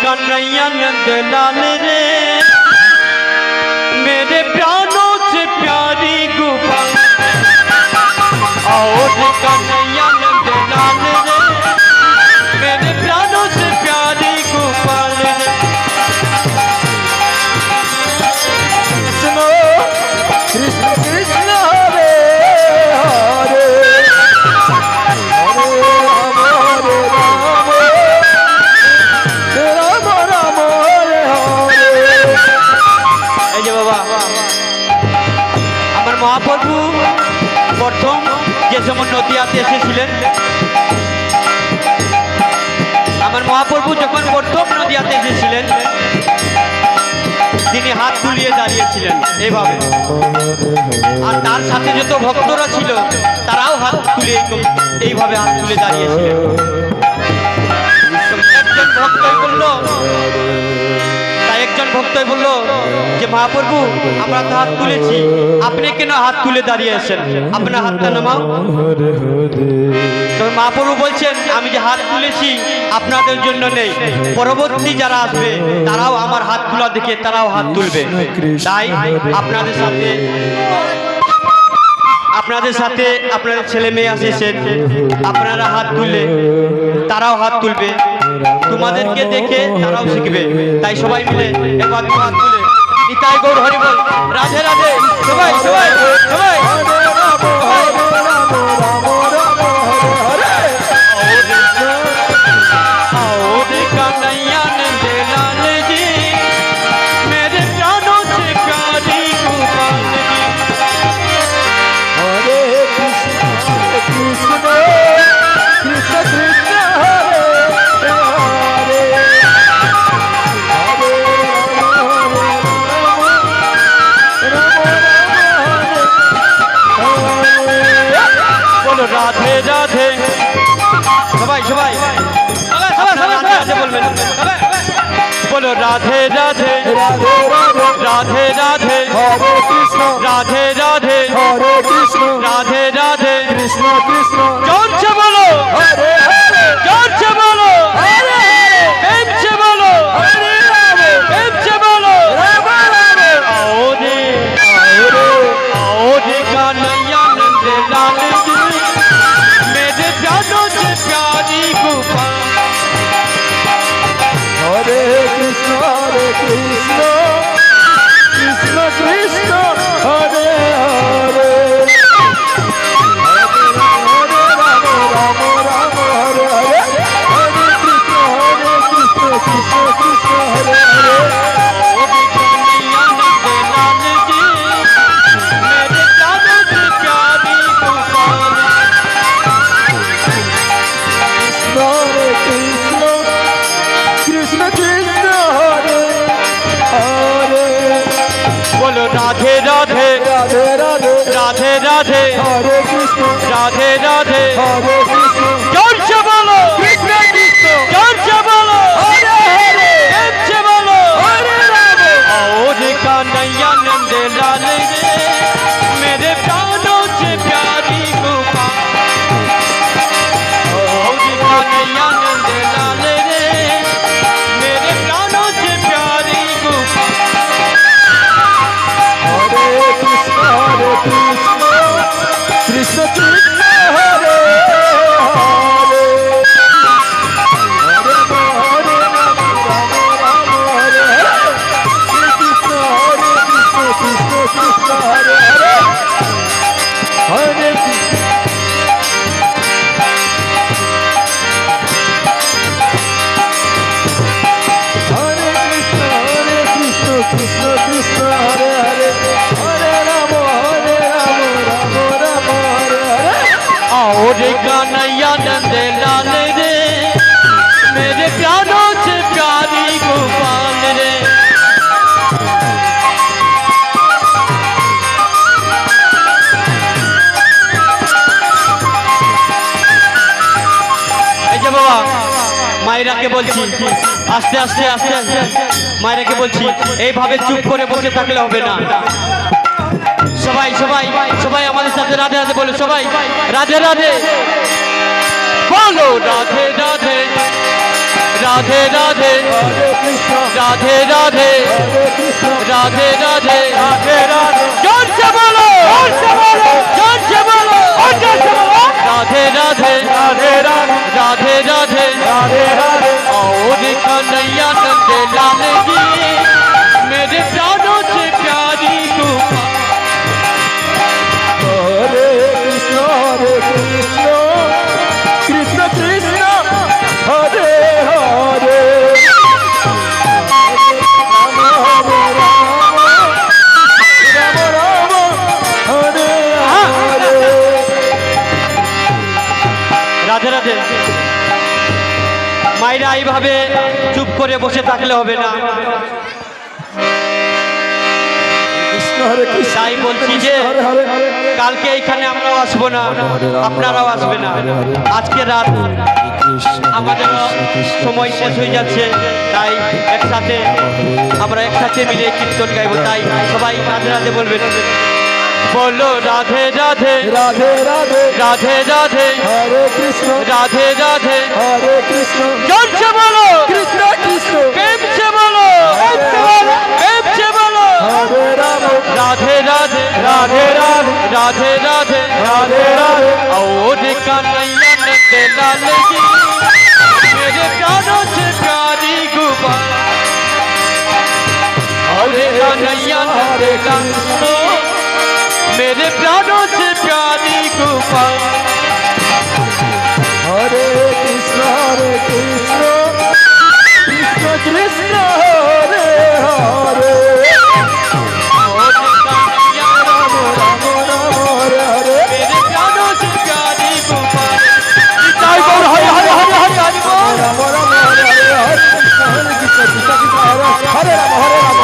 कन्हैया नंद लाल रे मेरे प्राणों से प्यारी गोपाल आओ रे कन्हैया नंद लाल रे मेरे प्राणों से प्यारी गोपाल रे कृष्ण कृष्ण कृष्ण हरे हरे महाप्रभु प्रथम যে সময় নদিয়াতে এসেছিলেন আমার মহাপ্রভু যখন প্রথম নদিয়াতে এসেছিলেন তিনি হাত তুলিয়ে দাঁড়িয়েছিলেন এইভাবে আর তার সাথে যত ভক্তরা ছিল তারাও হাত তুলে এইভাবে হাত তুলে দাঁড়িয়েছিলেন একজন ভক্তই বলল একজন ভক্তই বলল যে মহাপ্রভু আমরা তো হাত তুলেছি আপনি কেন হাত তুলে দাঁড়িয়ে আছেন আপনার হাতটা নামাও তো মহাপ্রভু বলছেন আমি যে হাত তুলেছি আপনাদের জন্য নেই পরবর্তী যারা আসবে তারাও আমার হাত তোলা দেখে তারাও হাত তুলবে তাই আপনাদের সাথে আপনাদের ছেলে মেয়ে আসেছেন আপনারা হাত তুললে তারাও হাত তুলবে তোমাদেরকে দেখে তারাও শিখবে তাই সবাই মিলে একবার হাত তুলে নিতাই গৌর হরি বল রাধে রাধে সবাই সবাই সবাই রাধে রাধে সবাই সবাই রাধে বলবেন বলো রাধে রাধে রাধে রাধে হরে কৃষ্ণ রাধে রাধে হরে কৃষ্ণ রাধে রাধে কৃষ্ণ কৃষ্ণ জোরছে বলো হরে হরে জোরছে বলো হরে প্রেমছে বলো হরে হরে প্রেমছে বলো রাম রাম आओ रे कन्हैया नंद लाल जी मेरे प्यारों से प्यारी गोपाल हरे कृष्ण कृष्ण कृष्ण हरे हरे हरे राम राम राम हरे हरे हरे कृष्ण कृष्ण कृष्ण हरे हरे कन्हैया नंद लाल जी मेरे प्यारों से प्यारी गोपाल कृष्ण कृष्ण हरे हरे बोलो राधे राधे राधे राधे राधे राधे हरे कृष्ण राधे राधे हरे कृष्ण जोर से बोलो कृष्ण कृष्ण जोर से बोलो हरे हरे प्रेम से बोलो हरे राम आओ रे कन्हैया नंद लाल रे मेरे प्राणों से प्यारी गोपाल आओ रे कन्हैया नंद लाल रे मेरे प्राणों से प्यारी गोपाल हरे कृष्ण कृष्ण कृष्ण हरे हरे हरे हरे राम राम राम हरे हरे कृष्ण कृष्ण कृष्ण हरे हरे हरे कृष्ण कृष्ण कृष्ण हरे हरे हरे राम राम राम हरे हरे आओ रे कन्हैया नंद लाल रे मेरे प्यारों से प्यारी गोपाल रे এই যে বাবা মায়েরাকে বলছি আস্তে আস্তে আস্তে আস্তে মায়েরাকে বলছি এইভাবে চুপ করে বসে থাকলে হবে না সবাই সবাই সবাই আমাদের সাথে রাধে রাধে বলো সবাই রাধে রাধে বলো Radhe Radhe Radhe Radhe Hare Krishna, Radhe Radhe Hare Krishna, Radhe Radhe Radhe Radhe, জোর সে বলো জোর সে বলো, জোর সে বলো জোর সে বলো, Radhe Radhe Radhe Radhe, Radhe Radhe Radhe Radhe, और कन्हैया नंद लाल की मेरे प्राणों से प्यारी तू Hare Krishna, Hare Krishna, Krishna Krishna, Hare Hare, Rama Rama, Rama Rama, Hare Hare. Radhe Radhe মায়েরা এইভাবে চুপ করে বসে থাকলে হবে না Krishna Hare Krishna, তাই বলছি যে Hare Hare, কালকে এইখানে আমরাও আসবো না আপনারাও আসবে না আজকে রাত আমাদের সময় শেষ হয়ে যাচ্ছে তাই একসাথে আমরা একসাথে মিলে কীর্তন গাইবো তাই সবাই রাধে রাধে বলবেন বলো Radhe Radhe Radhe Radhe, Radhe Radhe Hare Krishna, Radhe Radhe Hare Krishna, জোর সে বলো Krishna Krishna, প্রেম সে বলো প্রেম সে বলো Hare Rama, Radhe Radhe Radhe Radhe, Radhe Radhe Radhe Radhe, और कन्हैया नंद लाल की मेरे प्राणों से प्यारी गोपाल और कन्हैया नंद लाल को मेरे प्राणों से प्यारी Gopal Hare Krishna, Hare Krishna, Krishna Krishna, Hare Hare, और Kanhaiya Rama Rama, Hare Hare. मेरे प्राणों से प्यारी गोपाल জয় গৌর হরে হরে হরে হরে হরে রাম রাম হরে হরে হরে কৃষ্ণ হরে কৃষ্ণ কৃষ্ণ কৃষ্ণ হরে হরে রাম হরে রাম